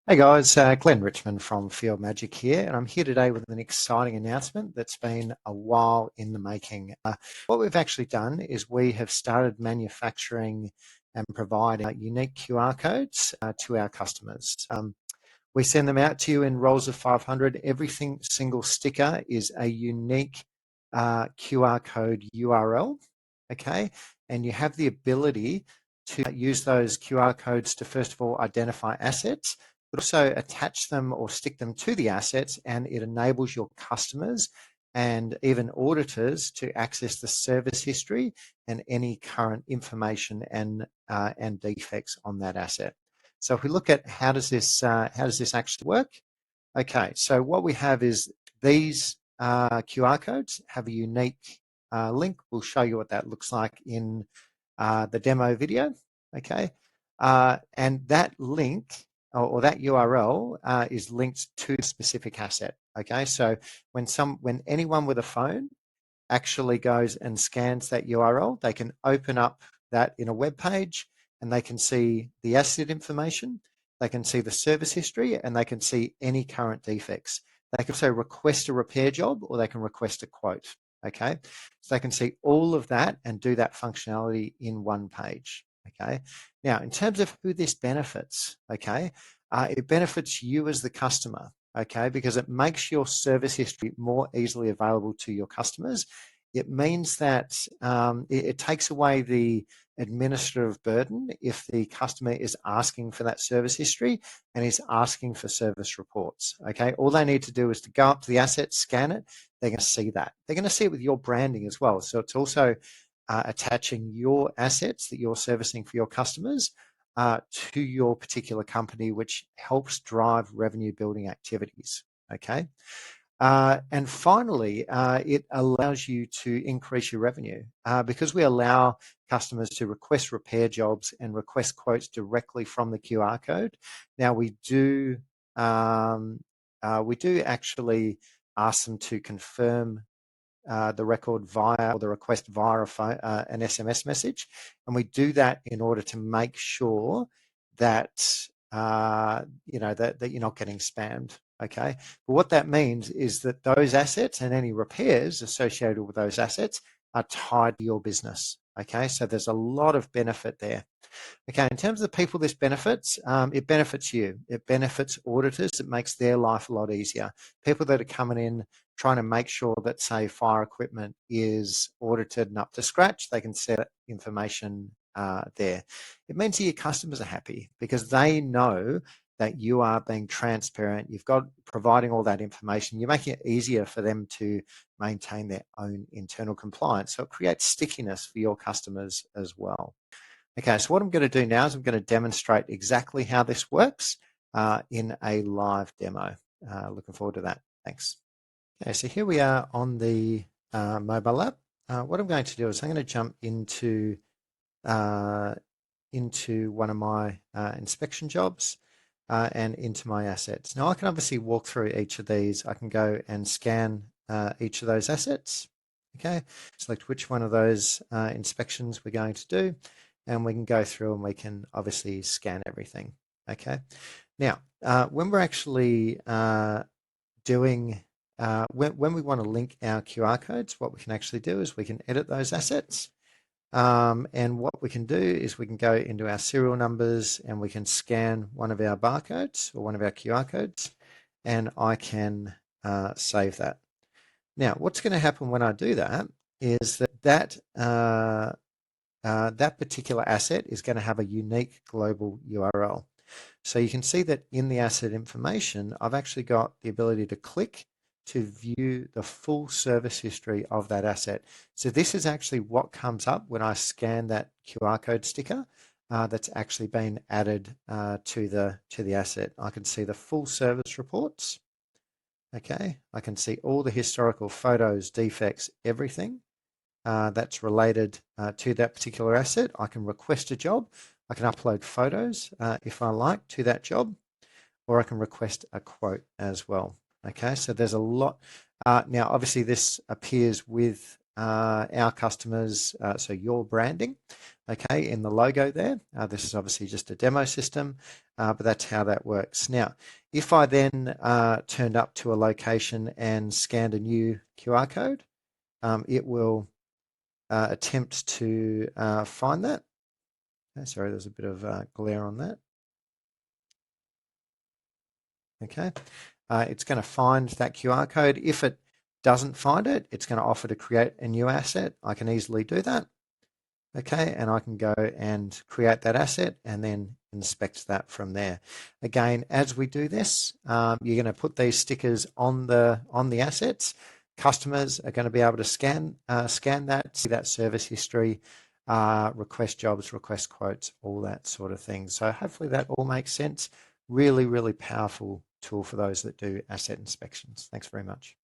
Hey guys, Glenn Richmond from Fieldmagic here, and I'm here today with an exciting announcement that's been a while in the making. What we've actually done is we have started manufacturing and providing unique QR codes to our customers. We send them out to you in rolls of 500. Single sticker is a unique QR code URL, okay? And you have the ability to use those QR codes to, first of all, identify assets, but also attach them or stick them to the assets, and it enables your customers and even auditors to access the service history and any current information and defects on that asset. So if we look at how does this actually work? Okay, so what we have is these QR codes have a unique link. We'll show you what that looks like in the demo video. Okay, and that link or that URL is linked to a specific asset. Okay, so when anyone with a phone actually goes and scans that URL, they can open up that in a web page and they can see the asset information, they can see the service history, and they can see any current defects. They can also request a repair job or they can request a quote. Okay, so they can see all of that and do that functionality in one page. Okay, now in terms of who this benefits, okay, it benefits you as the customer, okay, because it makes your service history more easily available to your customers. It means that it takes away the administrative burden if the customer is asking for that service history and is asking for service reports. Okay, all they need to do is to go up to the asset, scan it. They're going to see that. They're going to see it with your branding as well. So it's also attaching your assets that you're servicing for your customers to your particular company, which helps drive revenue building activities. Okay. And finally, it allows you to increase your revenue because we allow customers to request repair jobs and request quotes directly from the QR code. Now we do actually ask them to confirm the record via or the request via an SMS message, and we do that in order to make sure that that you're not getting spammed. Okay, but what that means is that those assets and any repairs associated with those assets are tied to your business. Okay, so there's a lot of benefit there. Okay, in terms of the people this benefits, it benefits you. It benefits auditors. It makes their life a lot easier. People that are coming in trying to make sure that, say, fire equipment is audited and up to scratch, they can set information there. It means that your customers are happy because they know that you are being transparent. You've got providing all that information. You're making it easier for them to maintain their own internal compliance. So it creates stickiness for your customers as well. Okay, so what I'm going to do now is I'm going to demonstrate exactly how this works in a live demo. Looking forward to that. Thanks. Okay, so here we are on the mobile app. What I'm going to do is I'm going to jump into one of my inspection jobs and into my assets. Now I can obviously walk through each of these. I can go and scan each of those assets. Okay, select which one of those inspections we're going to do, and we can go through and we can obviously scan everything. Okay, now when we're actually doing when we want to link our QR codes, what we can actually do is we can edit those assets. And what we can do is we can go into our serial numbers and we can scan one of our barcodes or one of our QR codes, and I can save that. Now, what's going to happen when I do that is that particular asset is going to have a unique global URL. So you can see that in the asset information, I've actually got the ability to click to view the full service history of that asset. So this is actually what comes up when I scan that QR code sticker that's actually been added to the asset. I can see the full service reports. Okay, I can see all the historical photos, defects, everything that's related to that particular asset. I can request a job. I can upload photos if I like to that job, or I can request a quote as well. Okay, so there's a lot. Now, obviously, this appears with our customers, so your branding, okay, in the logo there. This is obviously just a demo system, but that's how that works. Now, if I then turned up to a location and scanned a new QR code, it will attempt to find that. Okay, sorry, there's a bit of glare on that. Okay, it's going to find that QR code. If it doesn't find it, it's going to offer to create a new asset. I can easily do that. Okay, and I can go and create that asset and then inspect that from there. Again, as we do this, you're going to put these stickers on the assets. Customers are going to be able to scan that, see that service history, request jobs, request quotes, all that sort of thing. So hopefully that all makes sense. Really, really powerful tool for those that do asset inspections. Thanks very much.